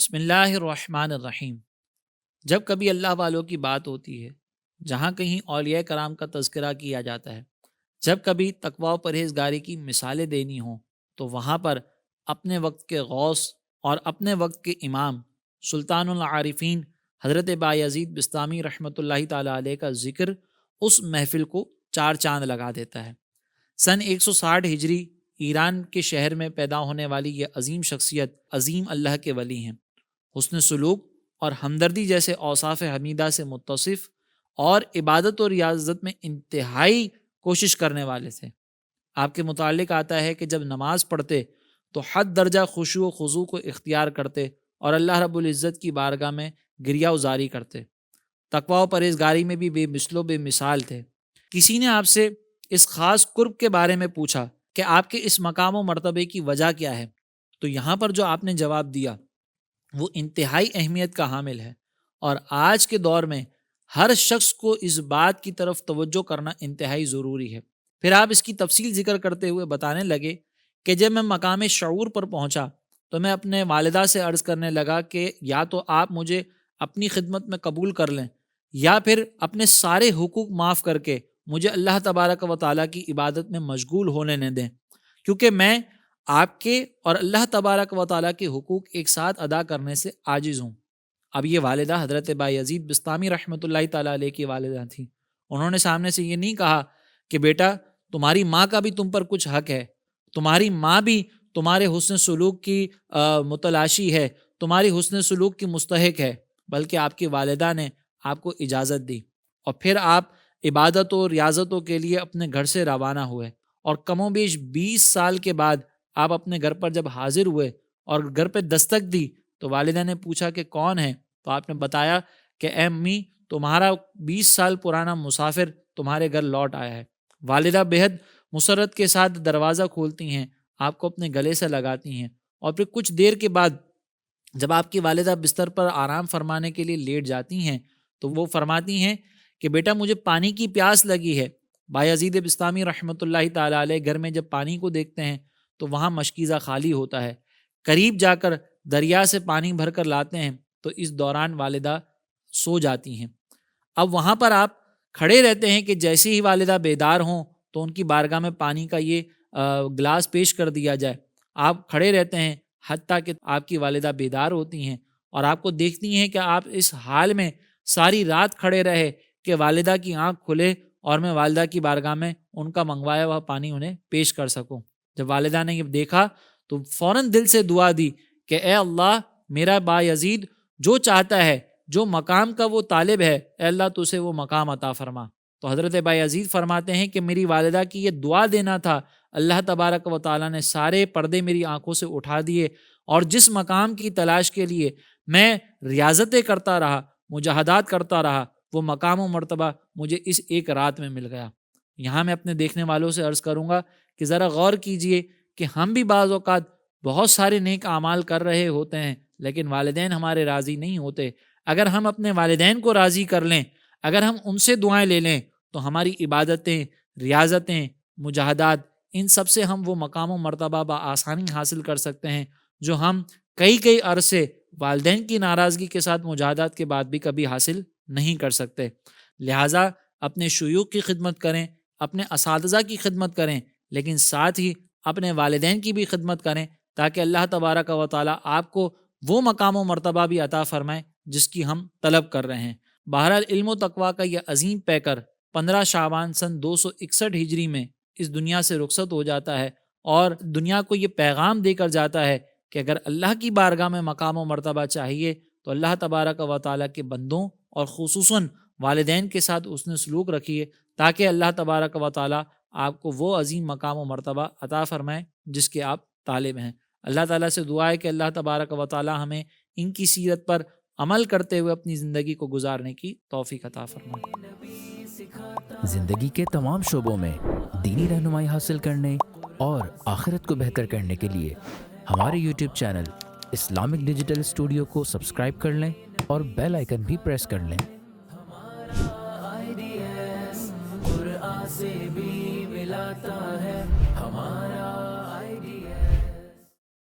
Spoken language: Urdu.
بسم اللہ الرحمن الرحیم۔ جب کبھی اللہ والوں کی بات ہوتی ہے، جہاں کہیں اولیاء کرام کا تذکرہ کیا جاتا ہے، جب کبھی تقوی و پرہیزگاری کی مثالیں دینی ہوں، تو وہاں پر اپنے وقت کے غوث اور اپنے وقت کے امام سلطان العارفین حضرت بایزید بستامی رحمۃ اللہ تعالیٰ علیہ کا ذکر اس محفل کو چار چاند لگا دیتا ہے۔ سن 160 ہجری ایران کے شہر میں پیدا ہونے والی یہ عظیم شخصیت عظیم اللہ کے ولی ہیں۔ حسن سلوک اور ہمدردی جیسے اوصاف حمیدہ سے متصف اور عبادت و ریاضت میں انتہائی کوشش کرنے والے تھے۔ آپ کے متعلق آتا ہے کہ جب نماز پڑھتے تو حد درجہ خشوع و خضوع کو اختیار کرتے اور اللہ رب العزت کی بارگاہ میں گریہ وزاری کرتے۔ تقوی و پرہیزگاری میں بھی بے مثل و بے مثال تھے۔ کسی نے آپ سے اس خاص قرب کے بارے میں پوچھا کہ آپ کے اس مقام و مرتبے کی وجہ کیا ہے، تو یہاں پر جو آپ نے جواب دیا وہ انتہائی اہمیت کا حامل ہے، اور آج کے دور میں ہر شخص کو اس بات کی طرف توجہ کرنا انتہائی ضروری ہے۔ پھر آپ اس کی تفصیل ذکر کرتے ہوئے بتانے لگے کہ جب میں مقام شعور پر پہنچا تو میں اپنے والدہ سے عرض کرنے لگا کہ یا تو آپ مجھے اپنی خدمت میں قبول کر لیں، یا پھر اپنے سارے حقوق معاف کر کے مجھے اللہ تبارک و تعالیٰ کی عبادت میں مشغول ہونے نہ دیں، کیونکہ میں آپ کے اور اللہ تبارک و تعالیٰ کے حقوق ایک ساتھ ادا کرنے سے عاجز ہوں۔ اب یہ والدہ حضرت بایزید بستامی رحمۃ اللہ تعالیٰ علیہ کی والدہ تھیں۔ انہوں نے سامنے سے یہ نہیں کہا کہ بیٹا تمہاری ماں کا بھی تم پر کچھ حق ہے، تمہاری ماں بھی تمہارے حسن سلوک کی متلاشی ہے، تمہاری حسن سلوک کی مستحق ہے، بلکہ آپ کی والدہ نے آپ کو اجازت دی، اور پھر آپ عبادت و ریاضتوں کے لیے اپنے گھر سے روانہ ہوئے، اور کم و بیش 20 سال کے بعد آپ اپنے گھر پر جب حاضر ہوئے اور گھر پہ دستک دی تو والدہ نے پوچھا کہ کون ہے، تو آپ نے بتایا کہ اے امی تمہارا 20 سال پرانا مسافر تمہارے گھر لوٹ آیا ہے۔ والدہ بہت مسرت کے ساتھ دروازہ کھولتی ہیں، آپ کو اپنے گلے سے لگاتی ہیں، اور پھر کچھ دیر کے بعد جب آپ کی والدہ بستر پر آرام فرمانے کے لیے لیٹ جاتی ہیں تو وہ فرماتی ہیں کہ بیٹا مجھے پانی کی پیاس لگی ہے۔ بایزید بستامی رحمۃ اللہ تعالیٰ علیہ گھر میں جب پانی کو دیکھتے ہیں تو وہاں مشکیزہ خالی ہوتا ہے، قریب جا کر دریا سے پانی بھر کر لاتے ہیں تو اس دوران والدہ سو جاتی ہیں۔ اب وہاں پر آپ کھڑے رہتے ہیں کہ جیسے ہی والدہ بیدار ہوں تو ان کی بارگاہ میں پانی کا یہ گلاس پیش کر دیا جائے۔ آپ کھڑے رہتے ہیں حتیٰ کہ آپ کی والدہ بیدار ہوتی ہیں اور آپ کو دیکھتی ہیں کہ آپ اس حال میں ساری رات کھڑے رہے کہ والدہ کی آنکھ کھلے اور میں والدہ کی بارگاہ میں ان کا منگوایا ہوا پانی انہیں پیش کر سکوں۔ جب والدہ نے یہ دیکھا تو فوراً دل سے دعا دی کہ اے اللہ میرا بایزید جو چاہتا ہے، جو مقام کا وہ طالب ہے، اے اللہ تو اسے وہ مقام عطا فرما۔ تو حضرت بایزید فرماتے ہیں کہ میری والدہ کی یہ دعا دینا تھا، اللہ تبارک و تعالیٰ نے سارے پردے میری آنکھوں سے اٹھا دیے، اور جس مقام کی تلاش کے لیے میں ریاضتیں کرتا رہا، مجاہدات کرتا رہا، وہ مقام و مرتبہ مجھے اس ایک رات میں مل گیا۔ یہاں میں اپنے دیکھنے والوں سے عرض کروں گا کہ ذرا غور کیجئے کہ ہم بھی بعض اوقات بہت سارے نیک اعمال کر رہے ہوتے ہیں لیکن والدین ہمارے راضی نہیں ہوتے۔ اگر ہم اپنے والدین کو راضی کر لیں، اگر ہم ان سے دعائیں لے لیں تو ہماری عبادتیں، ریاضتیں، مجاہدات، ان سب سے ہم وہ مقام و مرتبہ بآسانی حاصل کر سکتے ہیں جو ہم کئی عرصے والدین کی ناراضگی کے ساتھ مجاہدات کے بعد بھی کبھی حاصل نہیں کر سکتے۔ لہٰذا اپنے شیوخ کی خدمت کریں، اپنے اساتذہ کی خدمت کریں، لیکن ساتھ ہی اپنے والدین کی بھی خدمت کریں تاکہ اللہ تبارک و تعالیٰ آپ کو وہ مقام و مرتبہ بھی عطا فرمائے جس کی ہم طلب کر رہے ہیں۔ بہرحال علم و تقویٰ کا یہ عظیم پیکر 15 شعبان سن 261 ہجری میں اس دنیا سے رخصت ہو جاتا ہے، اور دنیا کو یہ پیغام دے کر جاتا ہے کہ اگر اللہ کی بارگاہ میں مقام و مرتبہ چاہیے تو اللہ تبارک و تعالیٰ کے بندوں اور خصوصاً والدین کے ساتھ حسن سلوک رکھیے تاکہ اللہ تبارک و تعالیٰ آپ کو وہ عظیم مقام و مرتبہ عطا فرمائے جس کے آپ طالب ہیں۔ اللہ تعالیٰ سے دعا ہے کہ اللہ تبارک و تعالیٰ ہمیں ان کی سیرت پر عمل کرتے ہوئے اپنی زندگی کو گزارنے کی توفیق عطا فرمائے۔ زندگی کے تمام شعبوں میں دینی رہنمائی حاصل کرنے اور آخرت کو بہتر کرنے کے لیے ہمارے YouTube channel Islamic digital studio کو سبسکرائب کر لیں اور بیل آئیکن بھی پریس کر لیں۔ قرآن سے بھی ملاتا ہے